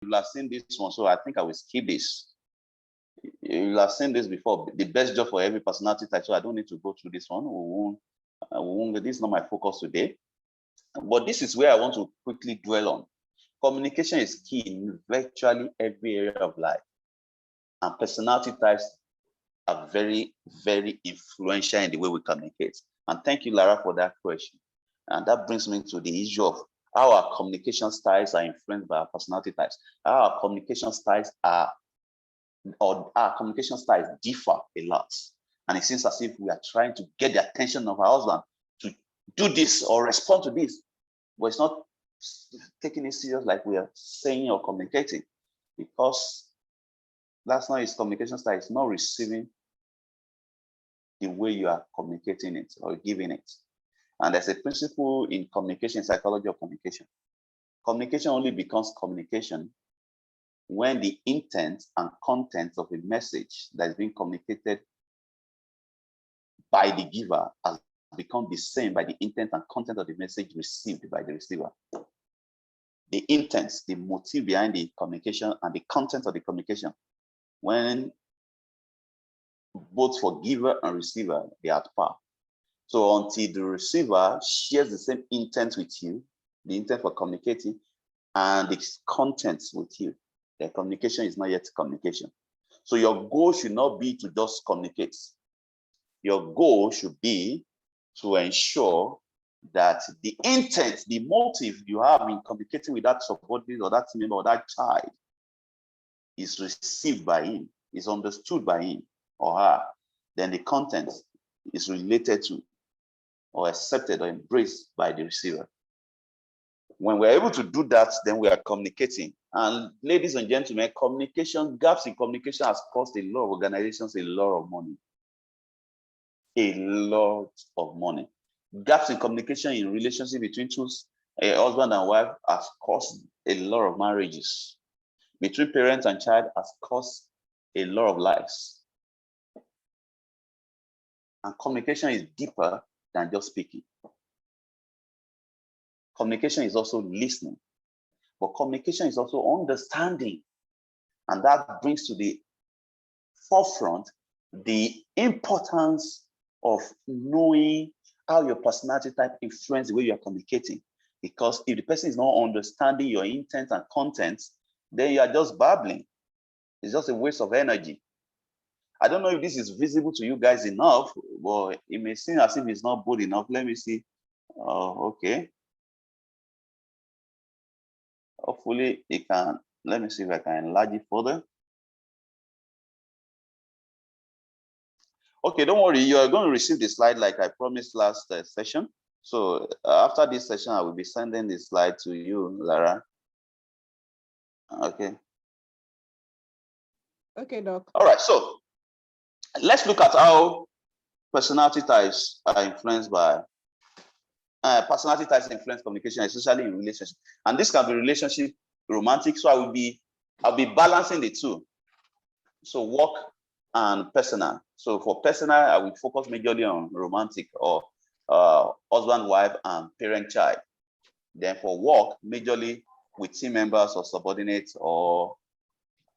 will have seen this one, so I think I will skip this. You will have seen this before. The best job for every personality type, so I don't need to go through this one. This is not my focus today. But this is where I want to quickly dwell on. Communication is key in virtually every area of life. And personality types are very, very influential in the way we communicate. And thank you, Lara, for that question. And that brings me to the issue of how our communication styles are influenced by our personality types. How our communication styles differ a lot. And it seems as if we are trying to get the attention of our husband to do this or respond to this, but it's not taking it serious like we are saying or communicating, because that's not his communication style. It's not receiving the way you are communicating it or giving it. And there's a principle in communication, psychology of communication. Communication only becomes communication when the intent and content of a message that is being communicated by the giver has become the same by the intent and content of the message received by the receiver. The intent, the motive behind the communication, and the content of the communication, when both for giver and receiver, they are at par. So until the receiver shares the same intent with you, the intent for communicating, and the contents with you, the communication is not yet communication. So your goal should not be to just communicate. Your goal should be to ensure that the intent, the motive you have in communicating with that subordinate or that team member or that child is received by him, is understood by him or her. Then the content is related to or accepted or embraced by the receiver. When we're able to do that, then we are communicating. And ladies and gentlemen, gaps in communication has cost a lot of organizations a lot of money. A lot of money. Gaps in communication in relationship between a husband and wife has cost a lot of marriages. Between parents and child has cost a lot of lives. And communication is deeper than just speaking. Communication is also listening, but communication is also understanding. And that brings to the forefront the importance of knowing how your personality type influences the way you are communicating. Because if the person is not understanding your intent and content, then you are just babbling. It's just a waste of energy. I don't know if this is visible to you guys enough, but it may seem as if it's not bold enough. Let me see. Okay. Hopefully it can. Let me see if I can enlarge it further. Okay, don't worry. You are going to receive the slide like I promised last session. So after this session, I will be sending the slide to you, Lara. Okay. Okay, Doc. All right. So let's look at how personality types are influenced by personality types influence communication, especially in relationships. And this can be relationship, romantic. So I'll be balancing the two. So work and personal. So for personal, I will focus majorly on romantic or husband, wife, and parent-child. Then for work, majorly with team members or subordinates or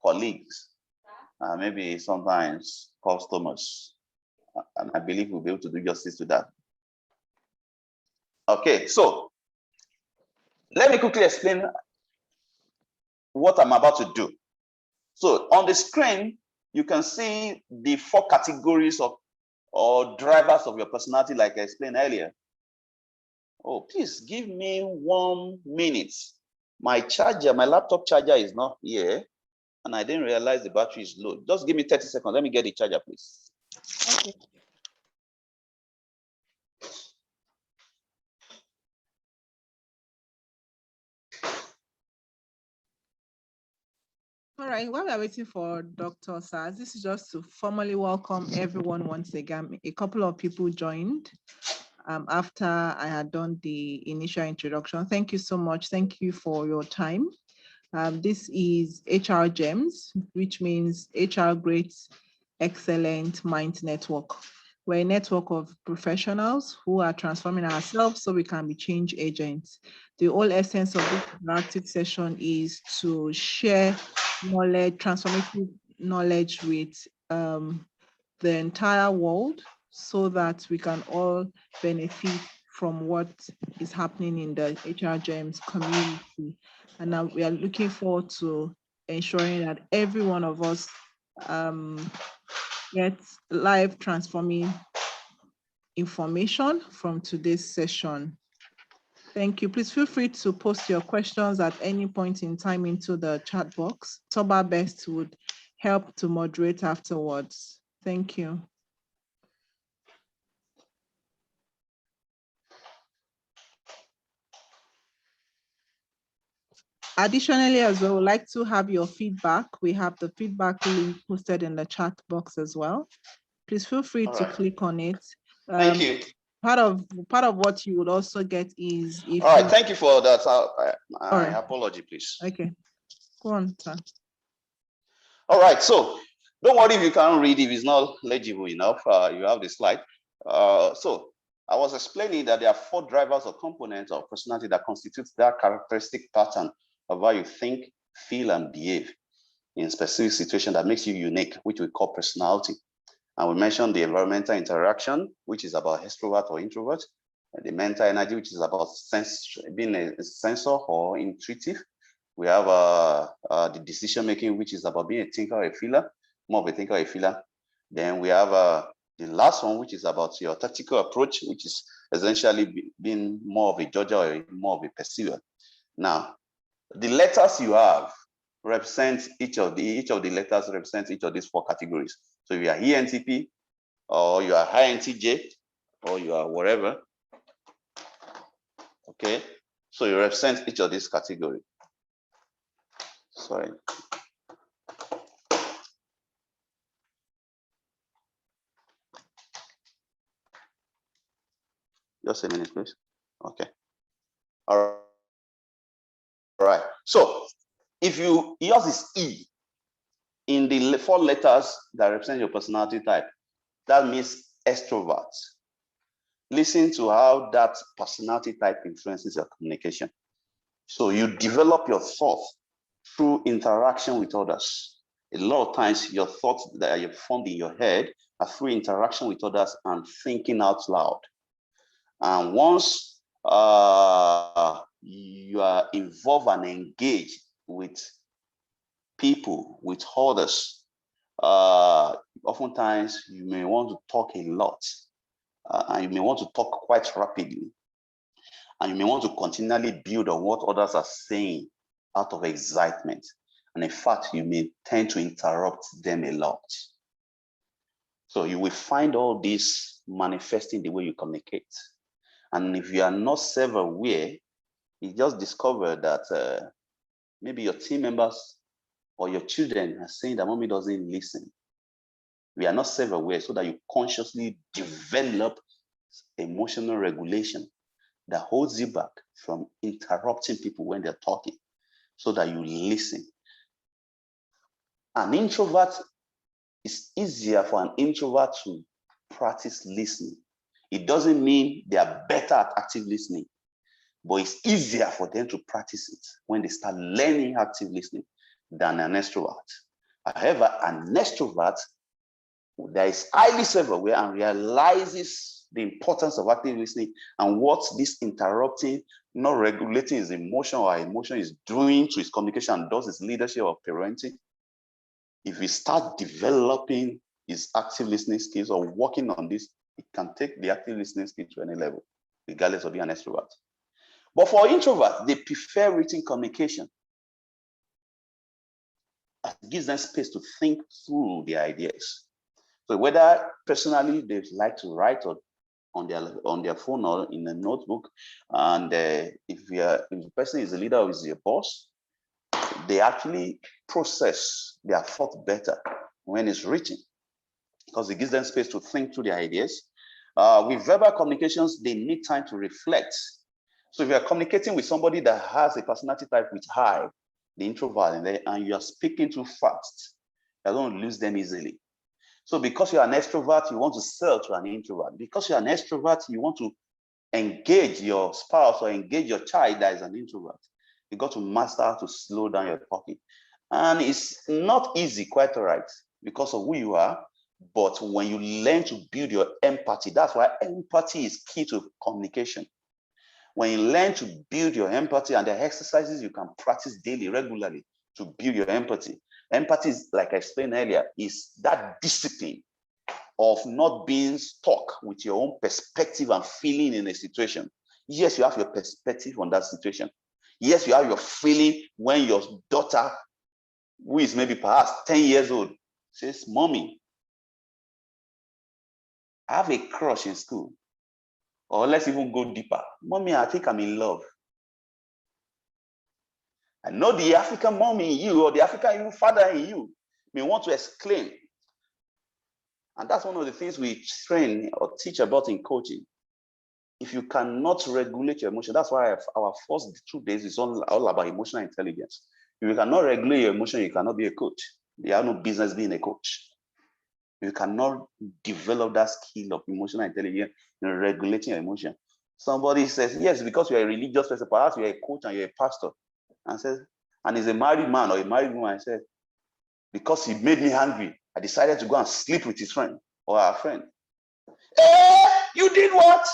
colleagues, maybe sometimes customers. And I believe we'll be able to do justice to that. Okay, so let me quickly explain what I'm about to do. So on the screen, you can see the 4 categories of or drivers of your personality, like I explained earlier. Oh, please give me 1 minute. My laptop charger is not here, and I didn't realize the battery is low. Just give me 30 seconds. Let me get the charger, please. Okay. All right, while we're waiting for Dr. Osaz, this is just to formally welcome everyone once again. A couple of people joined after I had done the initial introduction. Thank you so much. Thank you for your time. This is HR GEMS, which means HR Great Excellent Minds Network. We're a network of professionals who are transforming ourselves so we can be change agents. The whole essence of this interactive session is to share knowledge, transformative knowledge with the entire world so that we can all benefit from what is happening in the HRGM's community. And we are looking forward to ensuring that every one of us gets live transforming information from today's session. Thank you. Please feel free to post your questions at any point in time into the chat box. Toba Best would help to moderate afterwards. Thank you. Additionally, as well, we'd like to have your feedback. We have the feedback link posted in the chat box as well. Please feel free to click on it. Thank you. Part of what you would also get is if all right, thank you for that. My apology, please. Okay, go on, sir. All right, so don't worry if you can't read, if it's not legible enough. You have the slide. So I was explaining that there are 4 drivers or components of personality that constitutes that characteristic pattern of how you think, feel, and behave in specific situation that makes you unique, which we call personality. And we mentioned the environmental interaction, which is about extrovert or introvert, and the mental energy, which is about being a sensor or intuitive. We have the decision making, which is about being a thinker or a feeler, more of a thinker or a feeler. Then we have the last one, which is about your tactical approach, which is essentially being more of a judger or more of a perceiver. Now, the letters you have represent each of the letters represents each of these 4 categories. So if you are ENTP, or you are INTJ, or you are whatever, okay? So you represent each of these categories. Sorry. Just a minute, please. Okay. All right. So if yours is E in the 4 letters that represent your personality type, that means extrovert. Listen to how that personality type influences your communication. So you develop your thoughts through interaction with others. A lot of times your thoughts that you formed in your head are through interaction with others and thinking out loud. And once you are involved and engaged with people, with others, oftentimes you may want to talk a lot, and you may want to talk quite rapidly, and you may want to continually build on what others are saying out of excitement. And in fact, you may tend to interrupt them a lot. So you will find all this manifesting the way you communicate. And if you are not self-aware, you just discover that maybe your team members or your children are saying that mommy doesn't listen. We are not self-aware, so that you consciously develop emotional regulation that holds you back from interrupting people when they're talking, so that you listen. An introvert, it's easier for an introvert to practice listening. It doesn't mean they are better at active listening, but it's easier for them to practice it when they start learning active listening than an extrovert. However, an extrovert that is highly self-aware and realizes the importance of active listening and what this interrupting, not regulating his emotion or emotion is doing to his communication and does his leadership or parenting. If he starts developing his active listening skills or working on this, he can take the active listening skill to any level, regardless of being an extrovert. But for introverts, they prefer written communication. It gives them space to think through the ideas. So whether personally they like to write or on their phone or in a notebook, and if the person is a leader or is a boss, they actually process their thought better when it's written, because it gives them space to think through their ideas. With verbal communications, they need time to reflect. So if you're communicating with somebody that has a personality type with high, the introvert, and you are speaking too fast, you don't lose them easily. So because you're an extrovert, you want to sell to an introvert. Because you're an extrovert, you want to engage your spouse or engage your child that is an introvert. You got to master how to slow down your talking. And it's not easy, quite all right, because of who you are. But when you learn to build your empathy, that's why empathy is key to communication. When you learn to build your empathy, and there are exercises you can practice daily, regularly to build your empathy. Empathy is, like I explained earlier, is that discipline of not being stuck with your own perspective and feeling in a situation. Yes, you have your perspective on that situation. Yes, you have your feeling when your daughter, who is maybe perhaps 10 years old, says, "Mommy, I have a crush in school." Or let's even go deeper. "Mommy, I think I'm in love." I know the African mommy in you or the African father in you may want to exclaim. And that's one of the things we train or teach about in coaching. If you cannot regulate your emotion, that's why our first 2 days is all about emotional intelligence. If you cannot regulate your emotion, you cannot be a coach. You have no business being a coach. You cannot develop that skill of emotional intelligence in regulating your emotion. Somebody says, yes, because you're a religious person, perhaps you're a coach and you're a pastor, and says, and he's a married man or a married woman, and says, because he made me angry, I decided to go and sleep with his friend or our friend. You did what?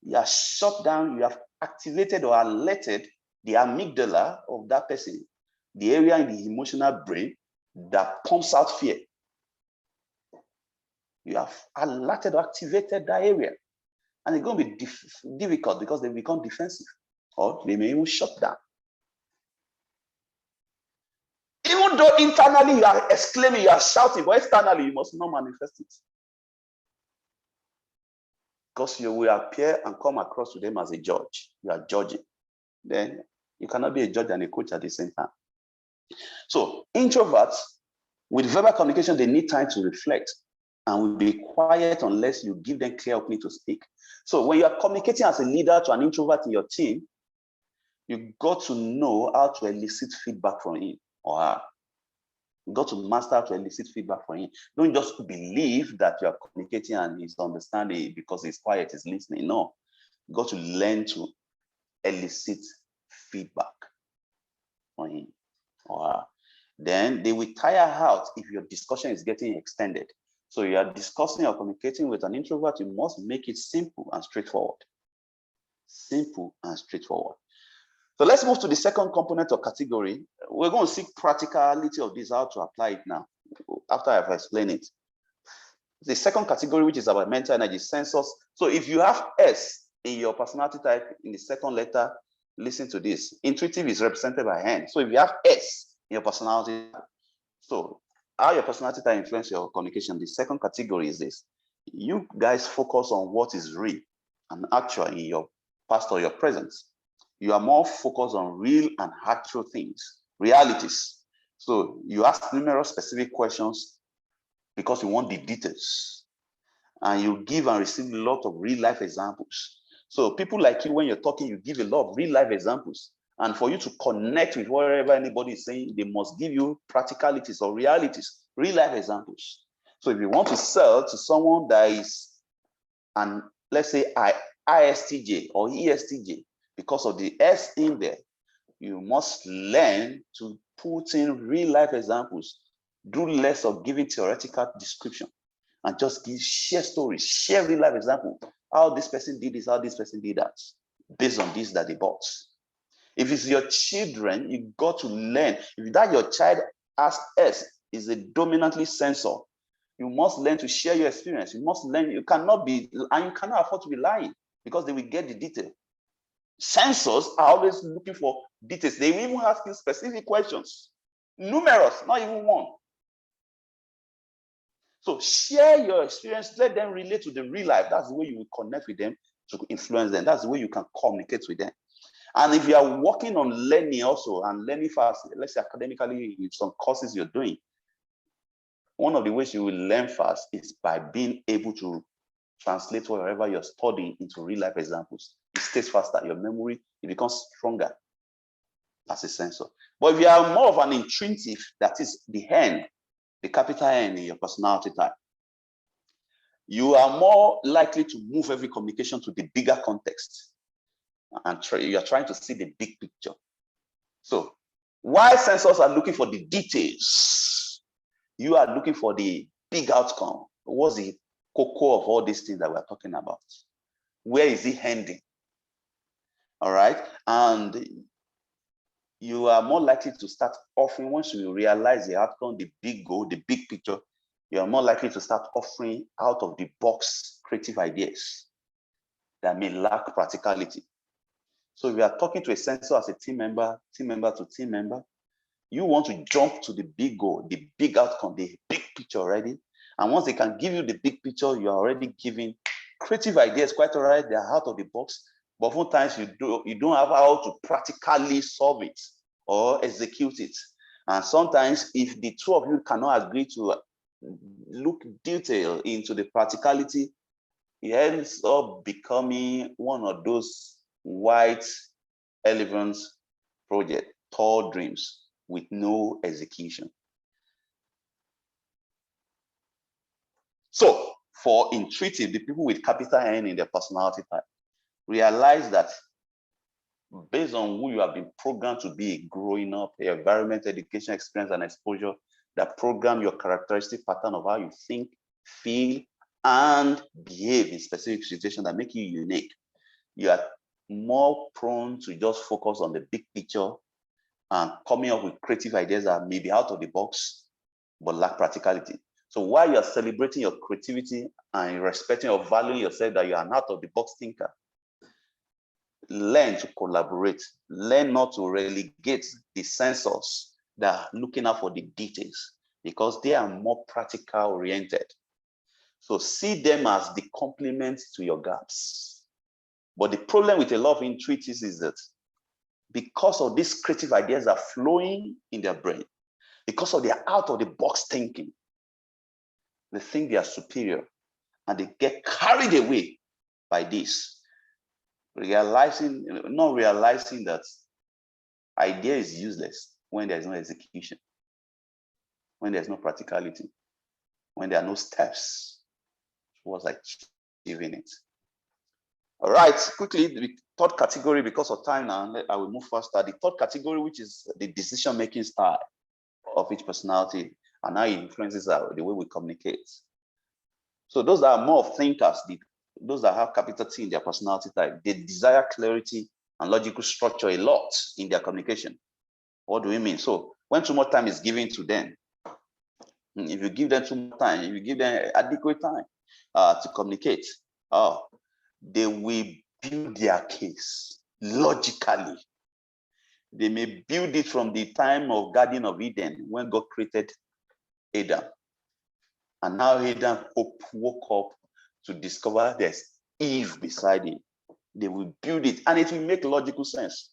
You have shut down, you have activated or alerted the amygdala of that person, the area in the emotional brain that pumps out fear. You have alerted or activated that area. And it's going to be difficult because they become defensive or they may even shut down. Even though internally you are exclaiming, you are shouting, but externally you must not manifest it. Because you will appear and come across to them as a judge. You are judging. Then you cannot be a judge and a coach at the same time. So introverts, with verbal communication, they need time to reflect and will be quiet unless you give them clear opening to speak. So when you are communicating as a leader to an introvert in your team, you got to know how to elicit feedback from him or her. You got to master how to elicit feedback from him. Don't just believe that you are communicating and he's understanding because he's quiet, he's listening. No, you got to learn to elicit feedback from him or her. Then they will tire out if your discussion is getting extended. So you are discussing or communicating with an introvert, you must make it simple and straightforward. Simple and straightforward. So let's move to the second component or category. We're going to see practicality of this, how to apply it now, after I've explained it. The second category, which is about mental energy sensors. So if you have S in your personality type in the second letter, listen to this. Intuitive is represented by N. So if you have S in your personality, so how your personality type influence your communication, the second category is this. You guys focus on what is real and actual in your past or your present. You are more focused on real and actual things, realities. So you ask numerous specific questions because you want the details. And you give and receive a lot of real life examples. So people like you, when you're talking, you give a lot of real life examples. And for you to connect with whatever anybody is saying, they must give you practicalities or realities, real life examples. So if you want to sell to someone that is an, let's say, ISTJ or ESTJ, because of the S in there, you must learn to put in real life examples. Do less of giving theoretical description and just share stories, share real life example. How this person did this, how this person did that, based on this that they bought. If it's your children, you got to learn. If that your child has S, is a dominantly sensor, you must learn to share your experience. You must learn. You cannot be, and you cannot afford to be lying because they will get the detail. Sensors are always looking for details. They will even ask you specific questions, numerous, not even one. So share your experience, let them relate to the real life. That's the way you will connect with them to influence them. That's the way you can communicate with them. And if you are working on learning also and learning fast, let's say academically, with some courses you're doing, one of the ways you will learn fast is by being able to translate whatever you're studying into real life examples. It stays faster. Your memory, it becomes stronger as a sensor. But if you are more of an intrinsic, that is the hand, a capital N in your personality type, you are more likely to move every communication to the bigger context. And you are trying to see the big picture. So while sensors are looking for the details, you are looking for the big outcome. What's the cocoa of all these things that we're talking about? Where is it ending? All right. And you are more likely to start offering, once you realize the outcome, the big goal, the big picture, you are more likely to start offering out of the box creative ideas that may lack practicality. So if you are talking to a sensor as a team member to team member, you want to jump to the big goal, the big outcome, the big picture already. And once they can give you the big picture, you are already giving creative ideas, quite all right, they are out of the box. But sometimes you don't have how to practically solve it or execute it. And sometimes if the two of you cannot agree to look detail into the practicality, it ends up becoming one of those white elephants project, tall dreams with no execution. So for intuitive, the people with capital N in their personality type, realize that based on who you have been programmed to be growing up, your environment, education, experience, and exposure, that program your characteristic pattern of how you think, feel, and behave in specific situations that make you unique. You are more prone to just focus on the big picture and coming up with creative ideas that may be out of the box, but lack practicality. So while you're celebrating your creativity and respecting or valuing yourself that you are an out of the box thinker, learn to collaborate, learn not to relegate the sensors that are looking out for the details, because they are more practical oriented. So see them as the complement to your gaps. But the problem with a lot of intuitives is that because of these creative ideas that are flowing in their brain, because of their out of the box thinking, they think they are superior and they get carried away by this, not realizing that idea is useless when there's no execution, when there's no practicality, when there are no steps towards achieving it. All right, quickly, the third category, because of time now, I will move faster. The third category, which is the decision-making style of each personality and how it influences the way we communicate. So those that are more of thinkers, those that have capital T in their personality type, they desire clarity and logical structure a lot in their communication. What do we mean? So when too much time is given to them, if you give them too much time, if you give them adequate time to communicate, they will build their case logically. They may build it from the time of Garden of Eden when God created Adam. And now Adam woke up to discover there's Eve beside him. They will build it and it will make logical sense.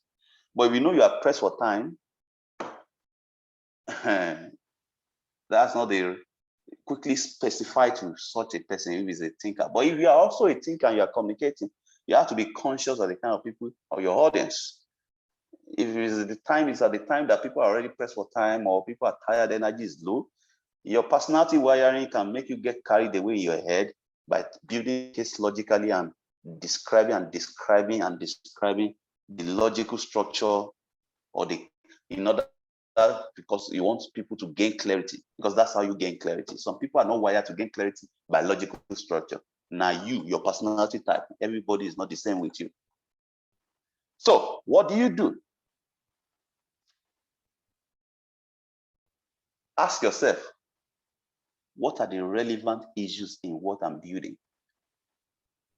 But if you know you are pressed for time, that's not the quickly specify to such a person if he's a thinker. But if you are also a thinker and you are communicating, you have to be conscious of the kind of people or your audience. If it's at the time that people are already pressed for time or people are tired, energy is low, your personality wiring can make you get carried away in your head by building case logically and describing the logical structure or in order because you want people to gain clarity, because that's how you gain clarity. Some people are not wired to gain clarity by logical structure. Now your personality type, everybody is not the same with you. So what do? Ask yourself, what are the relevant issues in what I'm building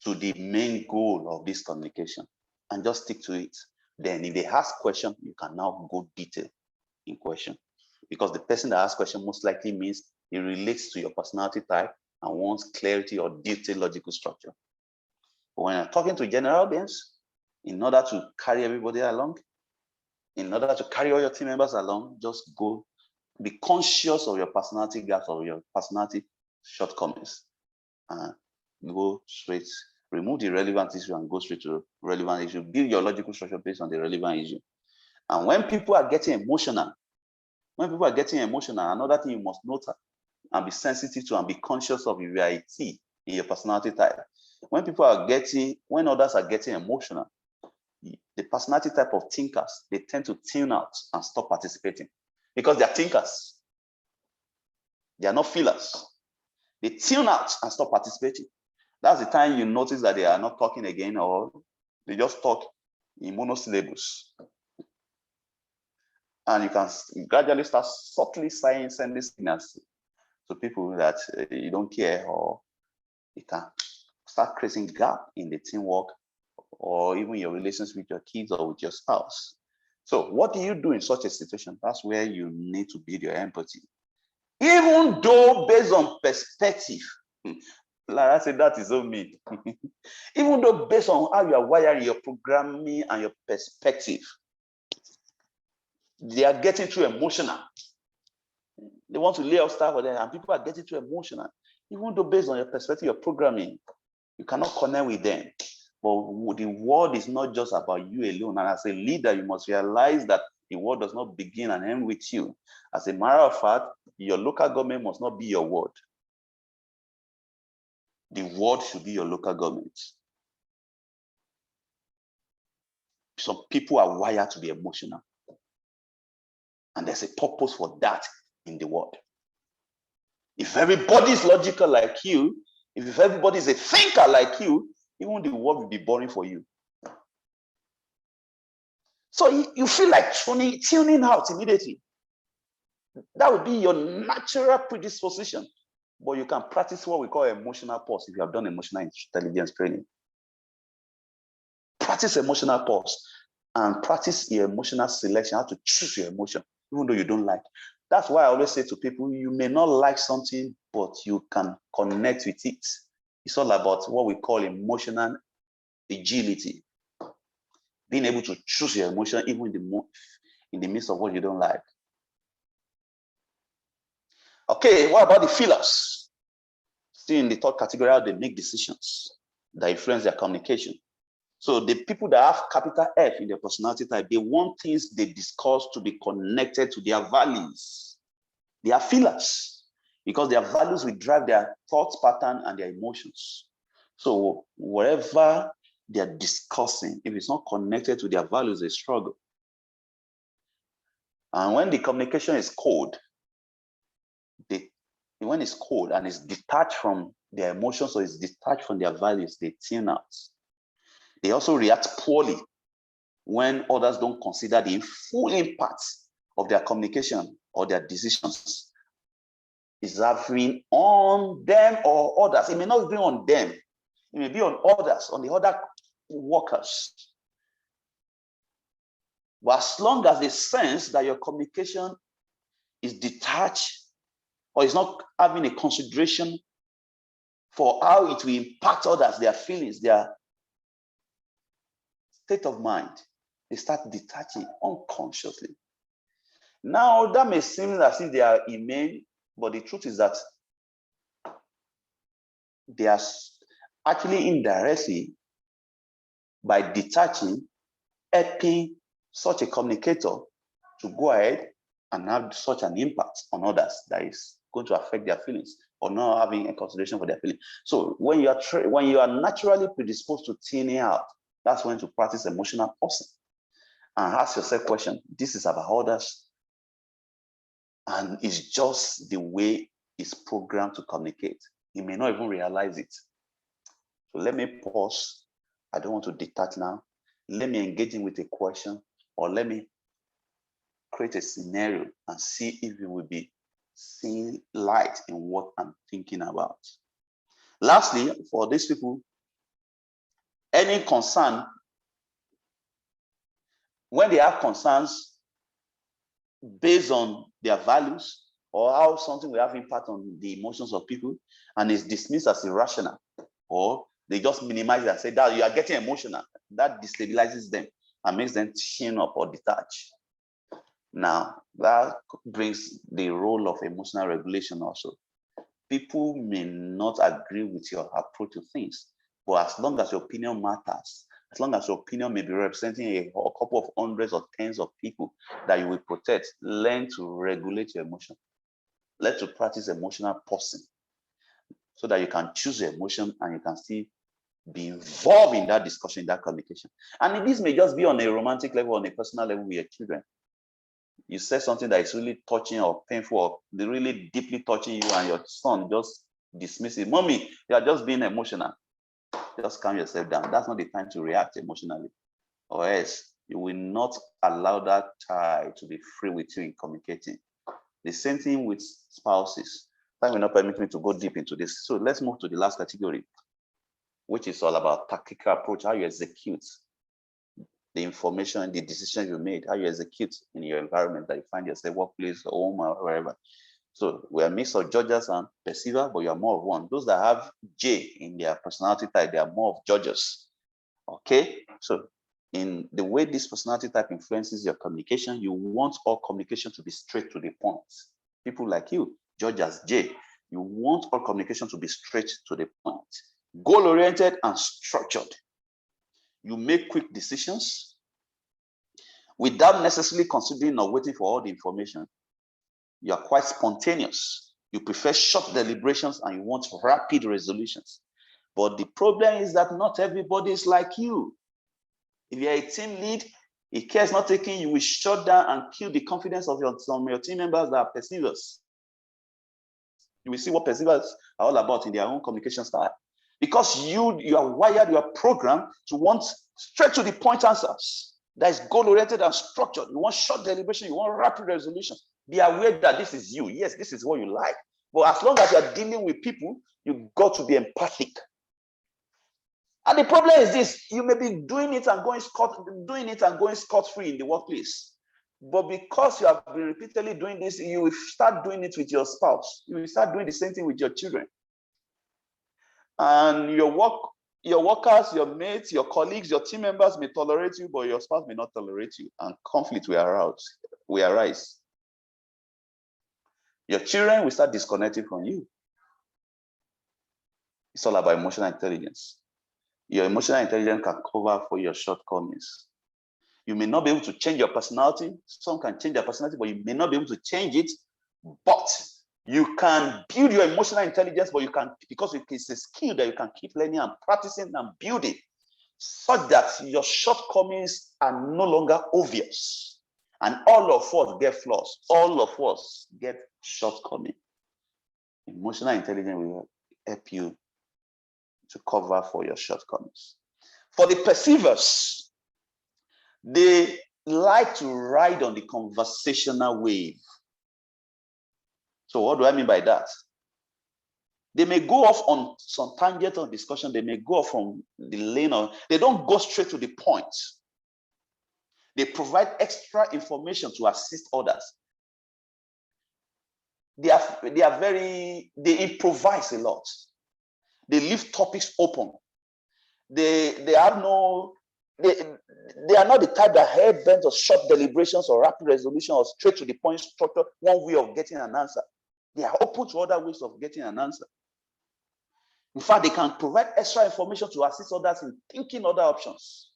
to the main goal of this communication? And just stick to it. Then if they ask question, you can now go detail in question. Because the person that asks question most likely means it relates to your personality type and wants clarity or detailed logical structure. But when I'm talking to general audience, in order to carry everybody along, in order to carry all your team members along, just go be conscious of your personality gaps or your personality shortcomings and go straight, remove the relevant issue and go straight to relevant issue. Build your logical structure based on the relevant issue. And when people are getting emotional, another thing you must note and be sensitive to and be conscious of if you are a T in your personality type. When others are getting emotional, the personality type of thinkers, they tend to tune out and stop participating because they're thinkers. They are not feelers. They tune out and stop participating. That's the time you notice that they are not talking again, or they just talk in monosyllables. And you can gradually start subtly sending signals to people that you don't care, or you can start creating gap in the teamwork or even your relations with your kids or with your spouse. So what do you do in such a situation? That's where you need to build your empathy. Even though based on perspective, like I said, that is so mean. Even though based on how you are wiring your programming and your perspective, they are getting too emotional. They want to lay off stuff for them, and people are getting too emotional. Even though based on your perspective, your programming, you cannot connect with them. But the world is not just about you alone. And as a leader, you must realize that the world does not begin and end with you. As a matter of fact, your local government must not be your world. The world should be your local government. Some people are wired to be emotional. And there's a purpose for that in the world. If everybody is logical like you, if everybody is a thinker like you, even the world will be boring for you. So you feel like tuning out immediately. That would be your natural predisposition. But you can practice what we call emotional pause if you have done emotional intelligence training. Practice emotional pause and practice your emotional selection, how to choose your emotion, even though you don't like. That's why I always say to people, you may not like something, but you can connect with it. It's all about what we call emotional agility. Being able to choose your emotion even in the midst of what you don't like. Okay, what about the feelers? Still in the third category, how they make decisions that influence their communication. So the people that have capital F in their personality type, they want things they discuss to be connected to their values. They are feelers because their values will drive their thoughts pattern and their emotions. So whatever they're discussing, if it's not connected to their values, they struggle. And when the communication is cold, when it's cold and it's detached from their emotions or it's detached from their values, they tune out. They also react poorly when others don't consider the full impact of their communication or their decisions is having on them or others. It may not be on them. It may be on others, on the other workers. But as long as they sense that your communication is detached or is not having a consideration for how it will impact others, their feelings, their state of mind, they start detaching unconsciously. Now, that may seem as if they are immune, but the truth is that they are actually indirectly, by detaching, helping such a communicator to go ahead and have such an impact on others that is going to affect their feelings or not having a consideration for their feelings. So when you are naturally predisposed to tuning out, that's when to practice emotional pausing and ask yourself a question. This is about others, and it's just the way it's programmed to communicate. You may not even realize it. So let me pause. I don't want to detach now. Let me engage in with a question, or let me create a scenario and see if it will be seeing light in what I'm thinking about. Lastly, for these people, any concern, when they have concerns based on their values or how something will have impact on the emotions of people and is dismissed as irrational, or they just minimize it and say that you are getting emotional, that destabilizes them and makes them chin up or detach. Now, that brings the role of emotional regulation also. People may not agree with your approach to things, but as long as your opinion matters, as long as your opinion may be representing a couple of hundreds or tens of people that you will protect, learn to regulate your emotion. Learn to practice emotional pausing so that you can choose your emotion and you can still be involved in that discussion, in that communication. And this may just be on a romantic level, on a personal level with your children. You say something that is really touching or painful or really deeply touching you, and your son just dismisses it. Mommy, you are just being emotional. Just calm yourself down. That's not the time to react emotionally, or else you will not allow that child to be free with you in communicating. The same thing with spouses. Time will not permit me to go deep into this. So let's move to the last category, which is all about tactical approach, how you execute the information, the decisions you made, how you execute in your environment that you find yourself, workplace, home, or wherever. So we are a mix of judges and perceiver, but you are more of one. Those that have J in their personality type, they are more of judges. Okay, so in the way this personality type influences your communication, you want all communication to be straight to the point. People like you, judge as J, you want all communication to be straight to the point, goal-oriented and structured. You make quick decisions without necessarily considering or waiting for all the information. You are quite spontaneous. You prefer short deliberations and you want rapid resolutions. But the problem is that not everybody is like you. If you're a team lead, if care is not taken, you will shut down and kill the confidence of some of your team members that are perceivers. You will see what perceivers are all about in their own communication style. Because you are wired, you are programmed to want straight to the point answers. That is goal-oriented and structured. You want short deliberation, you want rapid resolution. Be aware that this is you. Yes, this is what you like. But as long as you are dealing with people, you've got to be empathic. And the problem is this: you may be doing it and going scot-free in the workplace. But because you have been repeatedly doing this, you will start doing it with your spouse. You will start doing the same thing with your children. And your workers, your mates, your colleagues, your team members may tolerate you, but your spouse may not tolerate you, and conflict will arise. Your children will start disconnecting from you. It's all about emotional intelligence. Your emotional intelligence can cover for your shortcomings. You may not be able to change your personality. Some can change their personality, but you may not be able to change it. But you can build your emotional intelligence, but you can, because it's a skill that you can keep learning and practicing and building, such that your shortcomings are no longer obvious. And all of us get flaws. All of us get shortcomings. Emotional intelligence will help you to cover for your shortcomings. For the perceivers, they like to ride on the conversational wave. So what do I mean by that? They may go off on some tangent of discussion. They may go off from the lane, or they don't go straight to the point. They provide extra information to assist others. They improvise a lot. They leave topics open. They are not the type that head bent or short deliberations or rapid resolution or straight to the point structure, one way of getting an answer. They are open to other ways of getting an answer. In fact, they can provide extra information to assist others in thinking other options.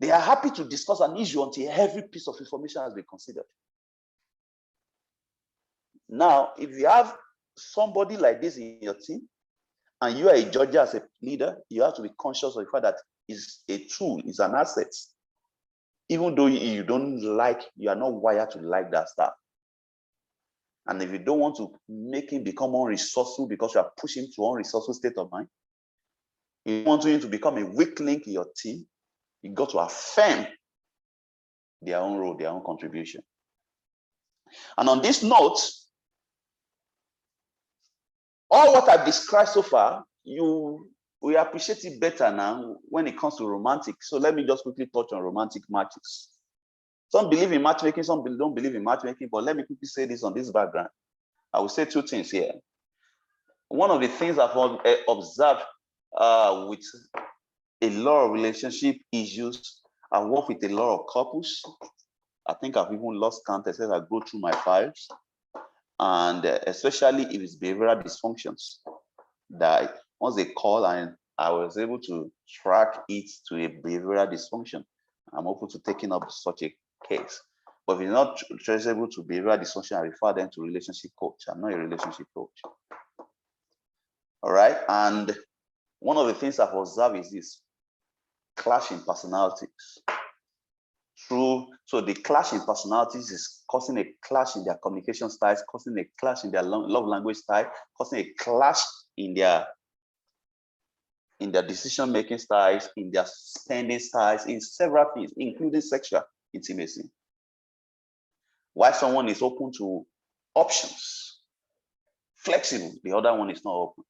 They are happy to discuss an issue until every piece of information has been considered. Now, if you have somebody like this in your team, and you are a judge as a leader, you have to be conscious of the fact that it's a tool, it's an asset. Even though you don't like, you are not wired to like that stuff. And if you don't want to make him become unresourceful because you are pushing him to unresourceful state of mind, you want him to become a weak link in your team, you got to affirm their own role, their own contribution. And on this note, all what I've described so far, we appreciate it better now when it comes to romantic. So let me just quickly touch on romantic matches. Some believe in matchmaking, some don't believe in matchmaking, but let me quickly say this on this background. I will say two things here. One of the things I've observed with a lot of relationship issues, I work with a lot of couples. I think I've even lost count as I go through my files. And especially if it's behavioral dysfunctions, that once they call and I was able to track it to a behavioral dysfunction, I'm open to taking up such a case. But if it's not traceable to behavioral dysfunction, I refer them to relationship coach. I'm not a relationship coach. All right. And one of the things I've observed is this clash in personalities. So the clash in personalities is causing a clash in their communication styles, causing a clash in their love language style, causing a clash in their decision-making styles, in their spending styles, in several things, including sexual intimacy. While someone is open to options, flexible, the other one is not open,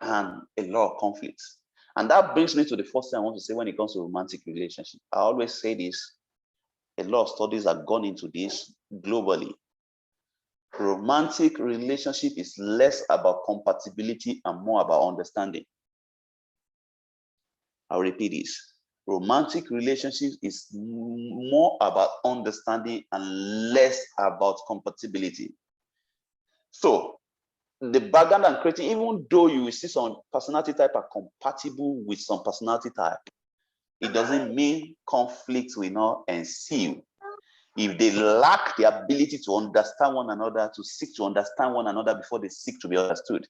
and a lot of conflicts. And that brings me to the first thing I want to say when it comes to romantic relationship. I always say this, a lot of studies have gone into this globally. Romantic relationship is less about compatibility and more about understanding. I'll repeat this. Romantic relationship is more about understanding and less about compatibility. So the background I'm creating, even though you will see some personality type are compatible with some personality type, it doesn't mean conflict will not ensue. If they lack the ability to understand one another, to seek to understand one another before they seek to be understood.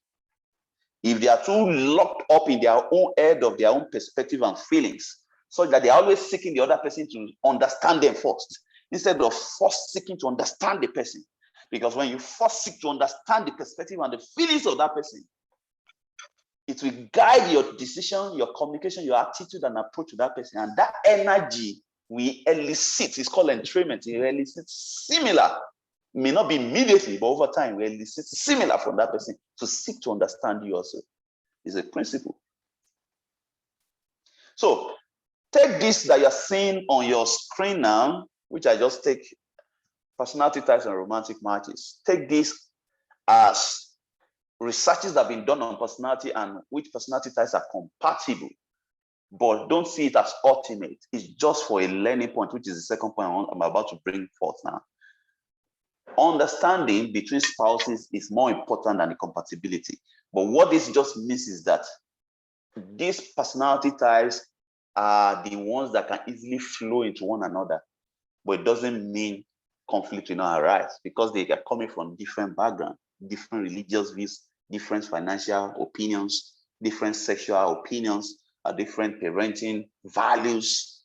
If they are too locked up in their own head of their own perspective and feelings, so that they're always seeking the other person to understand them first, instead of first seeking to understand the person. Because when you first seek to understand the perspective and the feelings of that person, it will guide your decision, your communication, your attitude and approach to that person. And that energy we elicit, it's called entrainment, it elicits similar. It may not be immediately, but over time, we elicit similar from that person to seek to understand you also. It's a principle. So take this that you're seeing on your screen now, which I just take personality types and romantic matches. Take this as researches that have been done on personality and which personality types are compatible. But don't see it as ultimate. It's just for a learning point, which is the second point I'm about to bring forth now. Understanding between spouses is more important than the compatibility. But what this just means is that these personality types are the ones that can easily flow into one another. But it doesn't mean conflict will not arise because they are coming from different backgrounds, different religious views, different financial opinions, different sexual opinions, different parenting values.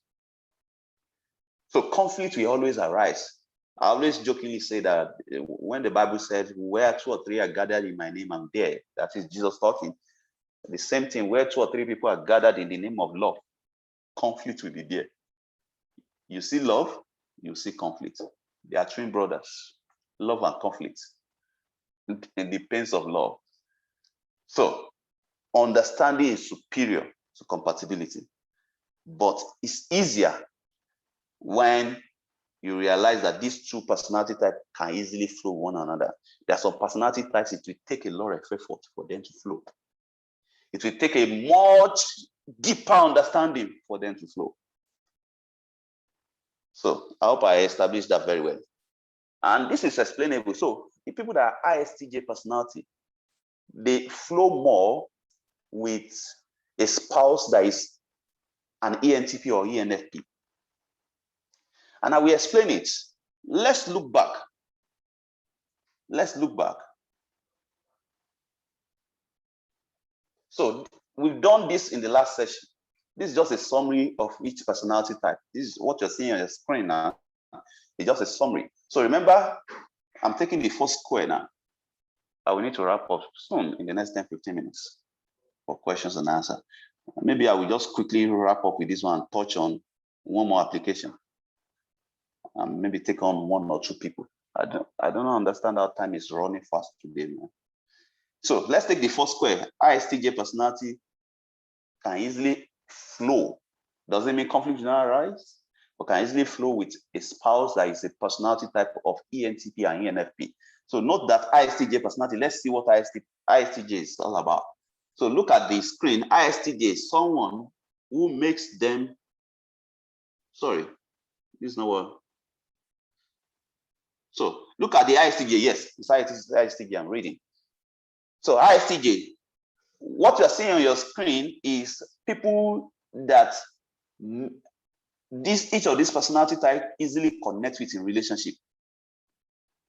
So conflict will always arise. I always jokingly say that when the Bible says, where 2 or 3 are gathered in my name, I'm there. That is Jesus talking. The same thing, where 2 or 3 people are gathered in the name of love, conflict will be there. You see love, you see conflict. They are twin brothers, love and conflict, and the pains of love. So understanding is superior to compatibility, but it's easier when you realize that these two personality types can easily flow one another. There are some personality types it will take a lot of effort for them to flow. It will take a much deeper understanding for them to flow. So I hope I established that very well. And this is explainable. So the people that are ISTJ personality, they flow more with a spouse that is an ENTP or ENFP. And I will explain it. Let's look back. Let's look back. So we've done this in the last session. This is just a summary of each personality type. This is what you're seeing on your screen now. It's just a summary. So remember, I'm taking the first square now. I will need to wrap up soon in the next 10-15 minutes for questions and answers. Maybe I will just quickly wrap up with this one and touch on one more application. And maybe take on 1 or 2 people. I don't understand how time is running fast today, man. So let's take the first square. ISTJ personality can easily flow. Doesn't mean conflict will not arise, but can easily flow with a spouse that is a personality type of ENTP and ENFP. So note that ISTJ personality, let's see what ISTJ is all about. So look at the screen. ISTJ is someone who makes them, sorry, this is not what. So look at the ISTJ, yes, it's ISTJ I'm reading. So ISTJ, what you're seeing on your screen is people that each of these personality type easily connect with in relationship.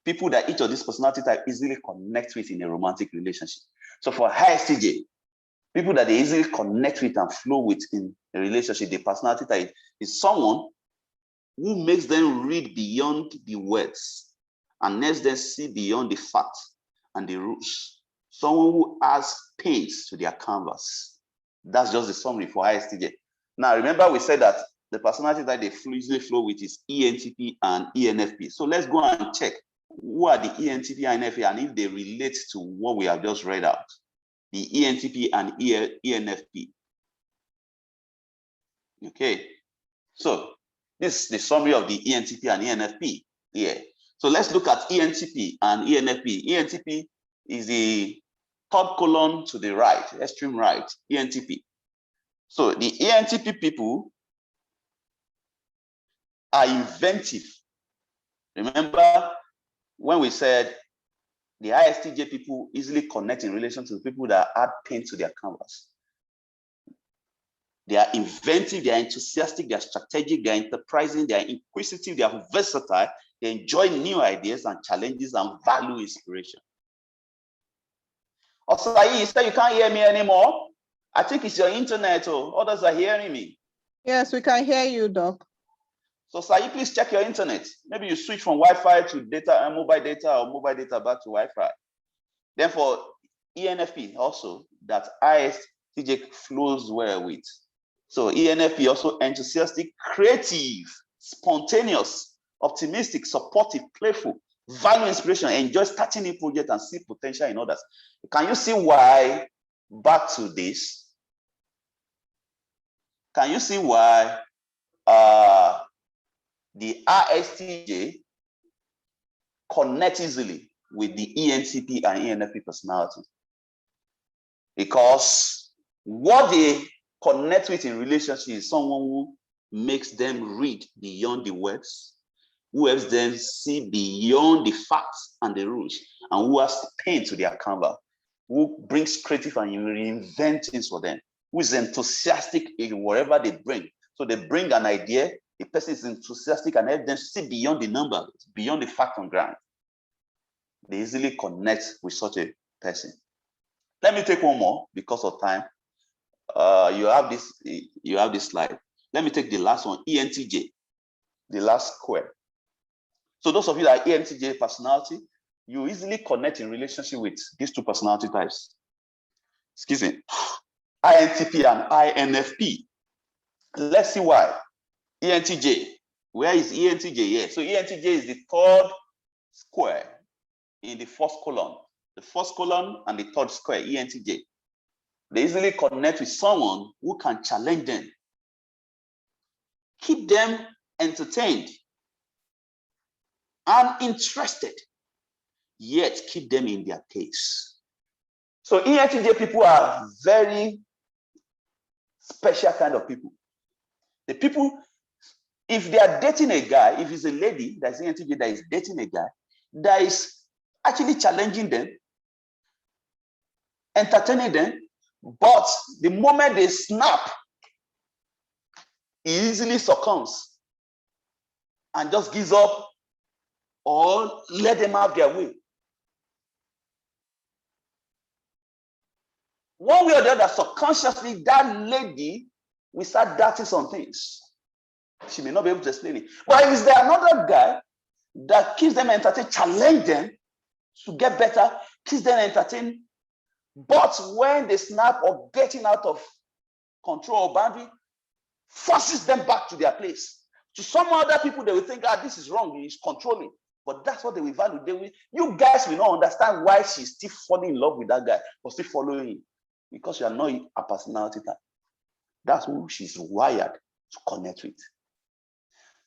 People that each of these personality type easily connect with in a romantic relationship. So for ISTJ, people that they easily connect with and flow with in a relationship, the personality type is someone who makes them read beyond the words and makes them see beyond the facts and the rules. Someone who adds paint to their canvas. That's just the summary for ISTJ. Now, remember we said that the personality that they easily flow with is ENTP and ENFP. So let's go and check who are the ENTP and ENFP and if they relate to what we have just read out. The ENTP and ENFP. Okay, so this is the summary of the ENTP and ENFP here. So let's look at ENTP and ENFP. ENTP is the third column to the right, extreme right, ENTP. So the ENTP people are inventive. Remember when we said the ISTJ people easily connect in relation to the people that add paint to their canvas. They are inventive, they are enthusiastic, they are strategic, they are enterprising, they are inquisitive, they are versatile, they enjoy new ideas and challenges and value inspiration. Also, you said you can't hear me anymore. I think it's your internet, or others are hearing me. Yes, we can hear you, Doc. So, Sayi, please check your internet. Maybe you switch from Wi-Fi to data, mobile data, or mobile data back to Wi-Fi. Then for ENFP also, that ISTJ flows well with. So ENFP also enthusiastic, creative, spontaneous, optimistic, supportive, playful, value inspiration, enjoy starting new projects and see potential in others. Can you see why, back to this, can you see why the ISTJ connect easily with the ENTP and ENFP personality? Because what they connect with in relationship is someone who makes them read beyond the words, who helps them see beyond the facts and the rules, and who has paint to their canvas, who brings creative and reinvent things for them, who is enthusiastic in whatever they bring. So they bring an idea, the person is enthusiastic and helps them see beyond the numbers, beyond the fact on ground. They easily connect with such a person. Let me take one more because of time. You have this slide. Let me take the last one, ENTJ, the last square. So those of you that are ENTJ personality, you easily connect in relationship with these two personality types. Excuse me, INTP and INFP. Let's see why. ENTJ, where is ENTJ here? So ENTJ is the third square in the first column. The first column and the third square, ENTJ. They easily connect with someone who can challenge them, keep them entertained and interested, yet keep them in their place. So ENTJ people are very special kind of people. The people, if they are dating a guy, if it's a lady that's ENTJ that is dating a guy, that is actually challenging them, entertaining them, but the moment they snap, he easily succumbs and just gives up or let them have their way. One way or the other, subconsciously, that lady will start doubting some things. She may not be able to explain it. But is there another guy that keeps them entertained, challenge them to get better, keeps them entertained, but when they snap or getting out of control or boundary, forces them back to their place. To some other people, they will think, this is wrong, he's controlling. But that's what they will value. You guys will not understand why she's still falling in love with that guy or still following him. Because you are not a personality type. That's who she's wired to connect with.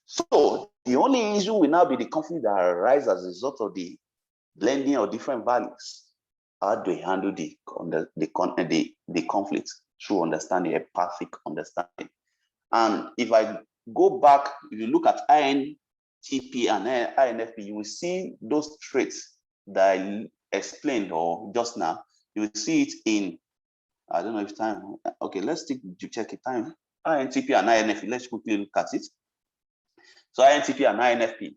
So the only issue will now be the conflict that arises as a result of the blending of different values. How do we handle the conflict through understanding, empathic understanding? And if I go back, if you look at INTP and INFP, you will see those traits that I explained or just now. You will see it in, I don't know if time, okay, let's check the time. INTP and INFP, let's quickly look at it. So INTP and INFP.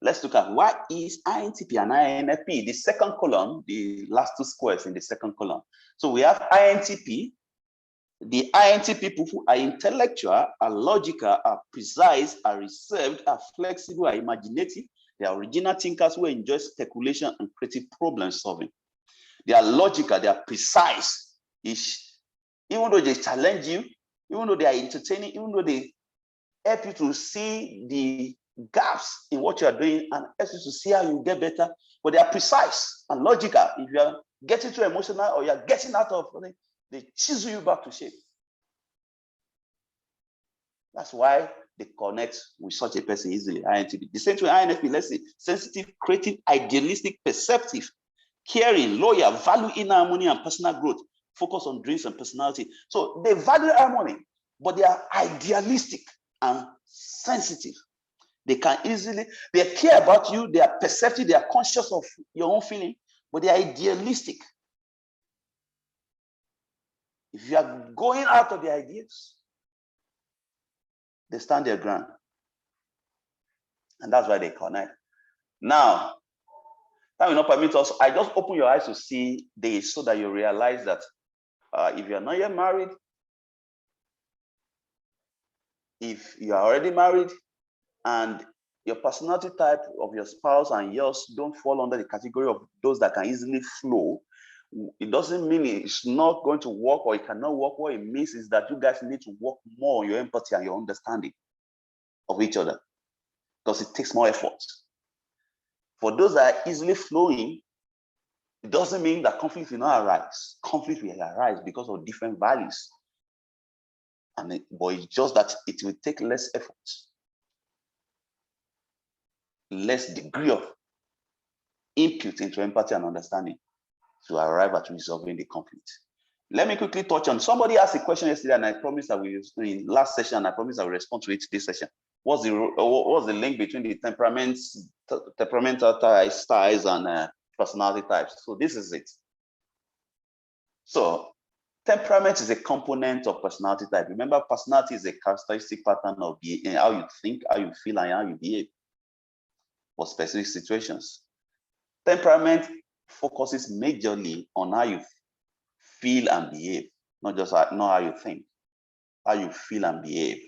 Let's look at what is INTP and INFP. The second column, the last two squares in the second column. So we have INTP. The INTP people who are intellectual, are logical, are precise, are reserved, are flexible, are imaginative. They are original thinkers who enjoy speculation and creative problem solving. They are logical, they are precise. Even though they challenge you, even though they are entertaining, even though they help you to see the gaps in what you are doing and help you to see how you get better, but they are precise and logical. If you are getting too emotional or you are getting out of it, they chisel you back to shape. That's why they connect with such a person easily, INTP. The same way INFP, let's say, sensitive, creative, idealistic, perceptive, caring, loyal, value inner harmony and personal growth, focus on dreams and personality. So they value harmony, but they are idealistic and sensitive. They can easily, they care about you, they are perceptive, they are conscious of your own feeling, but they are idealistic. If you are going out of the ideas, they stand their ground. And that's why they connect. Now, that will not permit us. I just open your eyes to see this so that you realize that if you are not yet married, if you are already married and your personality type of your spouse and yours don't fall under the category of those that can easily flow, it doesn't mean it's not going to work or it cannot work. What it means is that you guys need to work more on your empathy and your understanding of each other, because it takes more effort. For those that are easily flowing, it doesn't mean that conflict will not arise. Conflict will arise because of different values. But it's just that it will take less effort, less degree of input into empathy and understanding to arrive at resolving the conflict. Let me quickly touch on, somebody asked a question yesterday and I promised that in last session, I promised I will respond to it this session. What's the link between the temperamental styles and personality types? So this is it. So temperament is a component of personality type. Remember, personality is a characteristic pattern of how you think, how you feel, and how you behave for specific situations. Temperament focuses majorly on how you feel and behave, not how you think, how you feel and behave.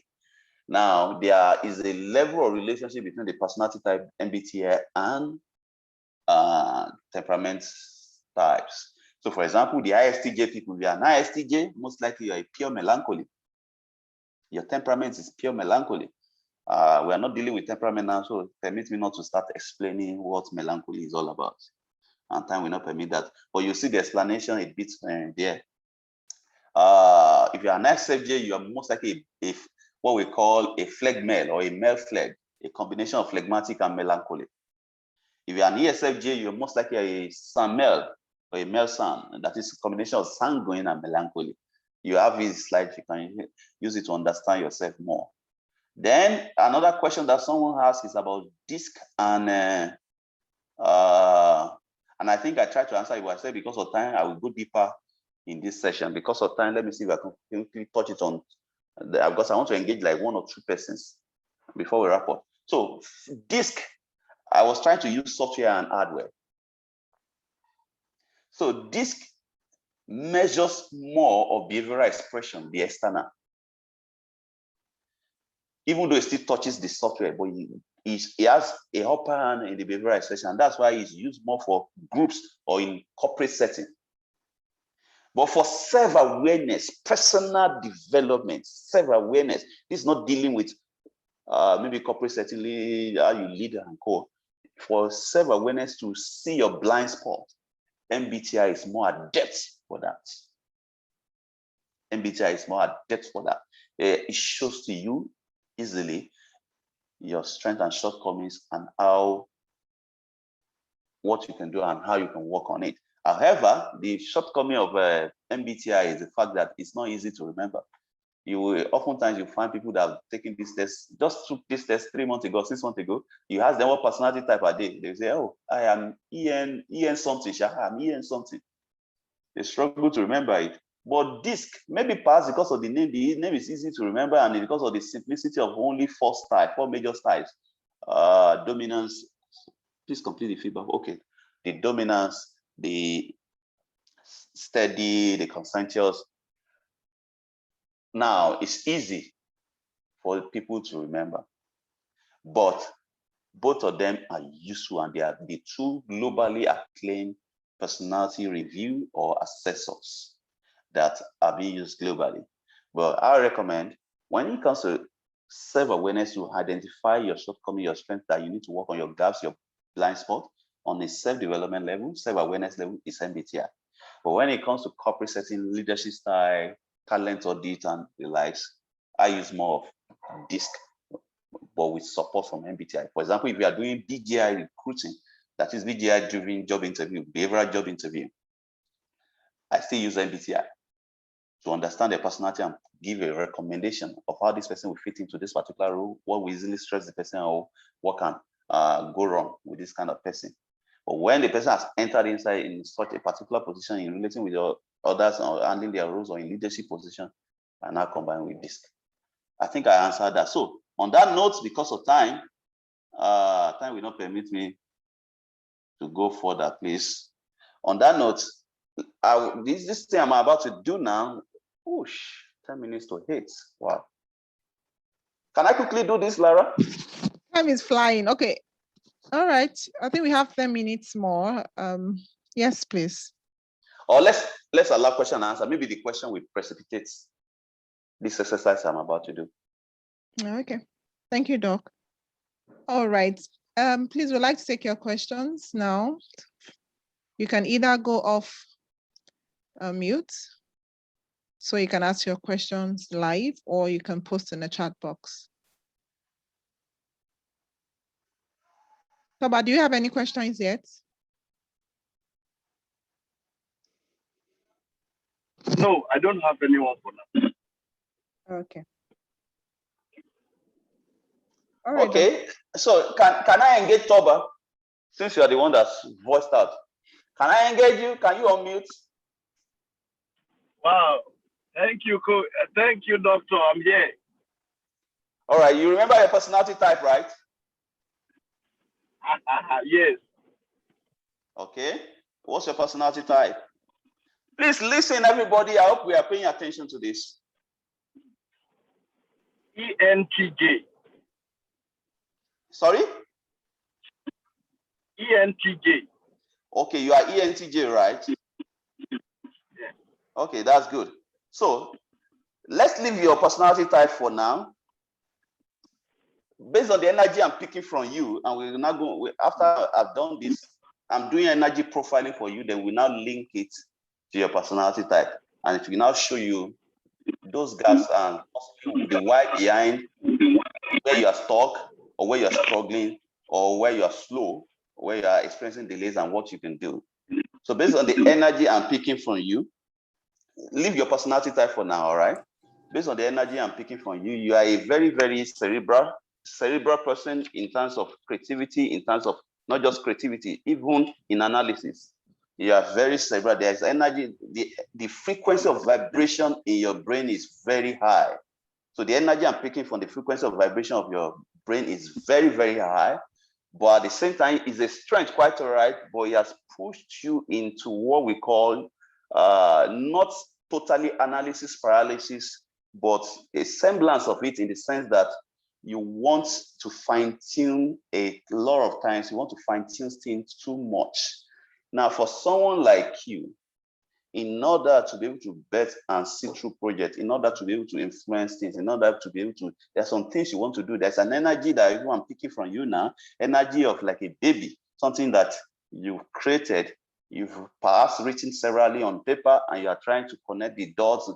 Now, there is a level of relationship between the personality type MBTI and temperament types. So, for example, the ISTJ people, if you are an ISTJ, most likely you are a pure melancholy. Your temperament is pure melancholy. We are not dealing with temperament now, so permit me not to start explaining what melancholy is all about. And time will not permit that. But you see the explanation a bit there. If you are an ISFJ, you are most likely what we call a phlegmel or a male phleg, a combination of phlegmatic and melancholy. If you are an ESFJ, you're most likely a sun-male or a male sun, and that is a combination of sanguine and melancholy. You have these slides, you can use it to understand yourself more. Then another question that someone asked is about DISC and I think I tried to answer it, but I said because of time, I will go deeper in this session. Because of time, let me see if I can quickly touch it on, because I want to engage like 1 or 2 persons before we wrap up. So DISC, I was trying to use software and hardware. So DISC measures more of behavioral expression, the external. Even though it still touches the software, but he has a upper hand in the behavioral expression. That's why it's used more for groups or in corporate setting. But for self-awareness, personal development, self-awareness, this is not dealing with maybe corporate setting, how you lead and co. For self-awareness to see your blind spot, MBTI is more adept for that. MBTI is more adept for that. It shows to you easily your strengths and shortcomings and what you can do and how you can work on it. However, the shortcoming of MBTI is the fact that it's not easy to remember. Oftentimes you find people that have taken this test, just took this test 3 months ago, 6 months ago. You ask them what personality type are they? They say, oh, I am EN something, I'm EN something. They struggle to remember it. But DISC, maybe perhaps because of the name is easy to remember, and because of the simplicity of only four major styles. Dominance, please complete the feedback. Okay. The dominance, the steady, the conscientious. Now, it's easy for people to remember, but both of them are useful, and they are the two globally acclaimed personality review or assessors that are being used globally. But I recommend, when it comes to self-awareness, you identify your shortcomings, your strengths, that you need to work on your gaps, your blind spot. On a self-development level, self-awareness level is MBTI. But when it comes to corporate setting, leadership style, talent audit, and the likes, I use more of DISC, but with support from MBTI. For example, if you are doing BGI recruiting, that is BGI driven job interview, behavioral job interview, I still use MBTI to understand their personality and give a recommendation of how this person will fit into this particular role, what will easily stress the person, or what can go wrong with this kind of person. But when the person has entered inside in such a particular position in relating with your others or handling their roles or in leadership position, I now combine with DISC. I think I answered that. So on that note, because of time, time will not permit me to go further, please. On that note, this thing I'm about to do now, whoosh, 10 minutes to 8. Wow. Can I quickly do this, Lara? Time is flying. Okay. All right. I think we have 10 minutes more. Yes, please. Or let's allow question and answer. Maybe the question will precipitate this exercise I'm about to do. Okay. Thank you, Doc. All right. Please, we'd like to take your questions now. You can either go off mute, so you can ask your questions live, or you can post in the chat box. Toba, do you have any questions yet? No, I don't have anyone for now. Okay. All right. Okay. So can I engage Toba? Since you are the one that's voiced out. Can I engage you? Can you unmute? Wow. Thank you, thank you, Doctor. I'm here. All right. You remember your personality type, right? Yes. Okay. What's your personality type? Please listen, everybody. I hope we are paying attention to this. ENTJ. Sorry? ENTJ. Okay, you are ENTJ, right? Yeah. Okay, that's good. So let's leave your personality type for now. Based on the energy I'm picking from you, and we're now going, after I've done this, I'm doing energy profiling for you, then we now link it to your personality type. And it will now show you those gaps and the why behind where you are stuck, or where you're struggling, or where you are slow, where you are experiencing delays, and what you can do. So based on the energy I'm picking from you, leave your personality type for now, all right? Based on the energy I'm picking from you, you are a very, very cerebral person in terms of creativity, in terms of not just creativity, even in analysis. You are very cerebral. There's energy, the frequency of vibration in your brain is very high. So the energy I'm picking from the frequency of vibration of your brain is very, very high. But at the same time, it's a strength, quite all right, but it has pushed you into what we call not totally analysis paralysis, but a semblance of it, in the sense that you want to fine-tune a lot of times, you want to fine-tune things too much. Now, for someone like you, in order to be able to bet and see through projects, in order to be able to influence things, in order to be able to, there's some things you want to do. There's an energy that everyone picking from you now, energy of like a baby, something that you've created, you've perhaps written severally on paper, and you are trying to connect the dots,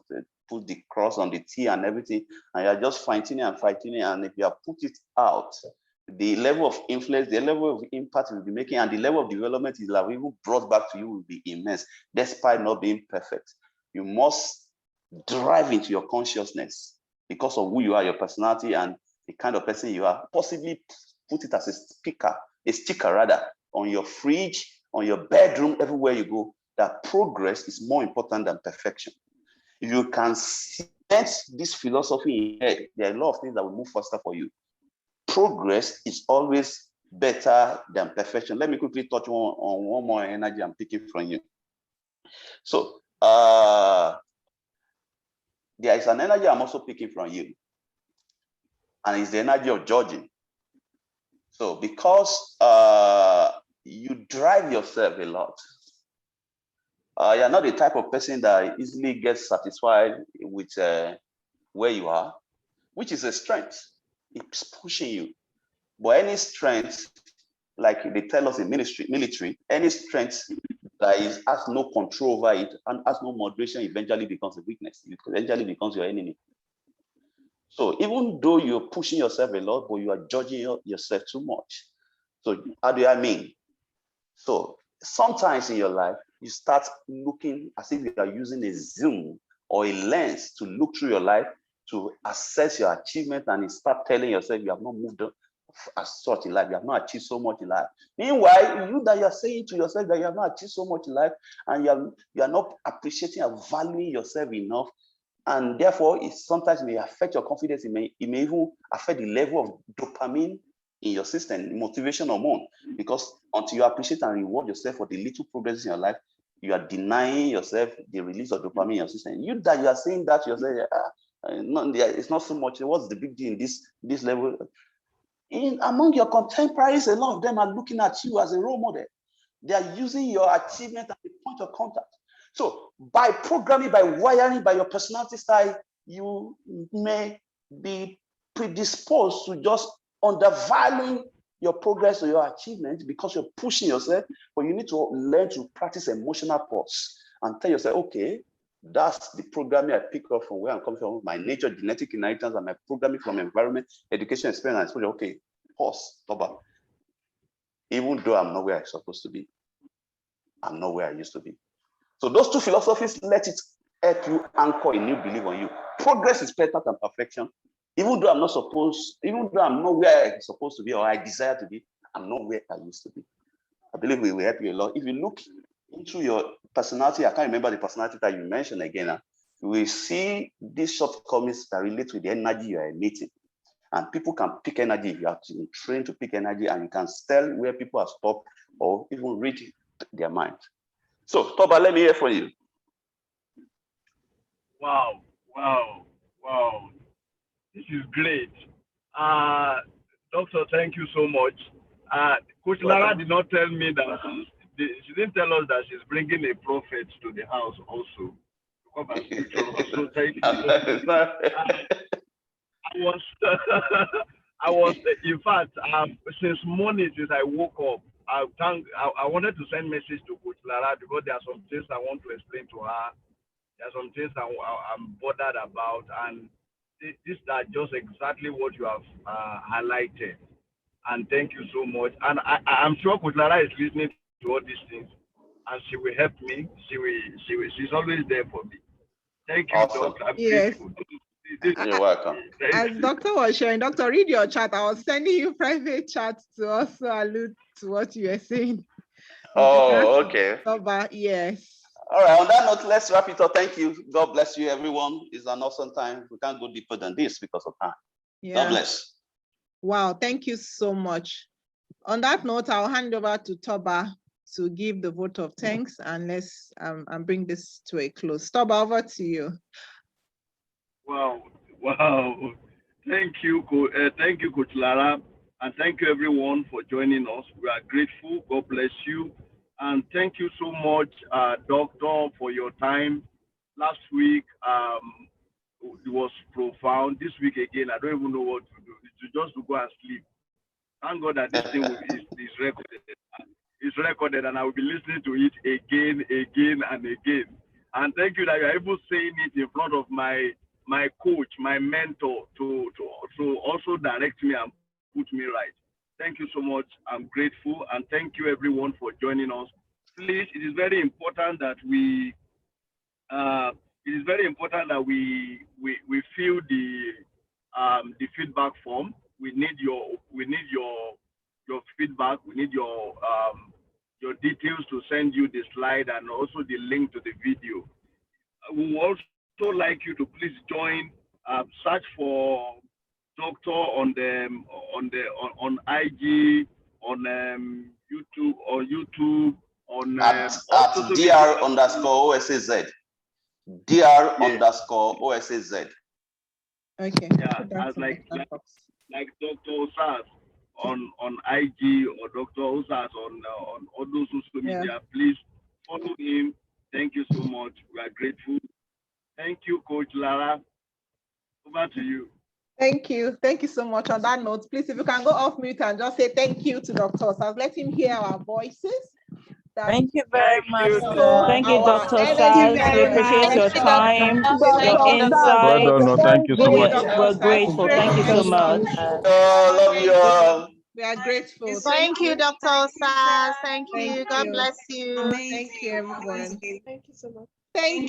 put the cross on the T and everything, and you're just fine-tuning and fine-tuning. And if you have put it out, the level of influence, the level of impact you'll be making, and the level of development is like even brought back to you will be immense, despite not being perfect. You must drive into your consciousness because of who you are, your personality, and the kind of person you are. Possibly put it as a sticker rather, on your fridge, on your bedroom, everywhere you go, that progress is more important than perfection. If you can cement this philosophy in your head, there are a lot of things that will move faster for you. Progress is always better than perfection. Let me quickly touch on one more energy I'm picking from you. So there is an energy I'm also picking from you, and it's the energy of judging. So because you drive yourself a lot, you're not the type of person that easily gets satisfied with where you are, which is a strength. It's pushing you. But any strength, like they tell us in military, any strength that has no control over it and has no moderation eventually becomes a weakness. It eventually becomes your enemy. So even though you're pushing yourself a lot, but you are judging yourself too much. So how do I mean? So sometimes in your life, you start looking as if you are using a zoom or a lens to look through your life to assess your achievement, and you start telling yourself you have not moved as such in life, you have not achieved so much in life. Meanwhile, you are saying to yourself that you have not achieved so much in life, and you are not appreciating and valuing yourself enough, and therefore it sometimes may affect your confidence. It may even affect the level of dopamine in your system, motivation hormone, because until you appreciate and reward yourself for the little progress in your life, you are denying yourself the release of dopamine in your system. You are saying that yourself, it's not so much. What's the big deal in this level? Among your contemporaries, a lot of them are looking at you as a role model. They are using your achievement as a point of contact. So by programming, by wiring, by your personality style, you may be predisposed to just undervaluing your progress or your achievement because you're pushing yourself. But you need to learn to practice emotional pause and tell yourself, okay, that's the programming I pick up from where I'm coming from, my nature, genetic inheritance, and my programming from environment, education, experience, and exposure. Okay, pause, stop back. Even though I'm not where I'm supposed to be, I'm not where I used to be. So those two philosophies, let it help you anchor a new belief on you. Progress is better than perfection. Even though I'm not where I'm supposed to be or I desire to be, I'm not where I used to be. I believe we will help you a lot. If you look into your personality, I can't remember the personality that you mentioned again. You will see these shortcomings that relate to the energy you are emitting. And people can pick energy if you have to train to pick energy, and you can tell where people are stopped or even read their mind. So, Toba, let me hear from you. Wow. This is great. Doctor, thank you so much. Coach Lara did not tell me that she didn't tell us that she's bringing a prophet to the house also. Also, thank you. I was, in fact, since morning, since I woke up, I wanted to send message to Coach Lara because there are some things I want to explain to her. There are some things I'm bothered about, and these are just exactly what you have highlighted. And thank you so much. And I'm sure Coach Lara is listening to all these things, and she will help me. She's always there for me. Thank you, Awesome. Doctor. I'm Yes. grateful. You're welcome. As Doctor was sharing, Doctor, read your chat. I was sending you private chats to also allude to what you were saying. Oh, okay. Yes. All right. On that note, let's wrap it up. Thank you. God bless you, everyone. It's an awesome time. We can't go deeper than this because of time. Yeah. God bless. Wow. Thank you so much. On that note, I'll hand over to Toba to give the vote of thanks, and let's bring this to a close. Toba, over to you. Wow. Thank you, Coach Lara, and thank you everyone for joining us. We are grateful. God bless you. And thank you so much, Doctor, for your time. Last week, it was profound. This week again, I don't even know what to do. It's just to go and sleep. Thank God that this thing is recorded. It's recorded, and I will be listening to it again and again. And thank you that you're able saying it in front of my coach, my mentor, to also direct me and put me right. Thank you so much. I'm grateful, and thank you everyone for joining us. Please, it is very important that we fill the feedback form. We need your feedback. We need your details to send you the slide and also the link to the video. We will also so like you to please join. Search for Doctor on on IG, on YouTube, on at all social media. dr_OSAZ. dr_OSAZ. Okay. Yeah, put that as in the chat box. like Dr. Osaz on IG, or Dr. Osaz on all those social Yeah. media. Please follow him. Thank you so much. We are grateful. Thank you, Coach Lara. Over to you. Thank you. Thank you so much. On that note, please, if you can go off mute and just say thank you to Dr. Osaz. Let him hear our voices. Thank you very much. Thank you, Our Dr. energy Osaz. We level appreciate is your high. time, Dr. your Osaz. insight. Well done. Thank you so Thank you, much. Dr. We're Osaz. grateful. Thank you so much. Love you all. We are grateful. Thank you, Dr. Osaz. Thank you. God bless you. Thank you, everyone. Thank you so much. Thank you.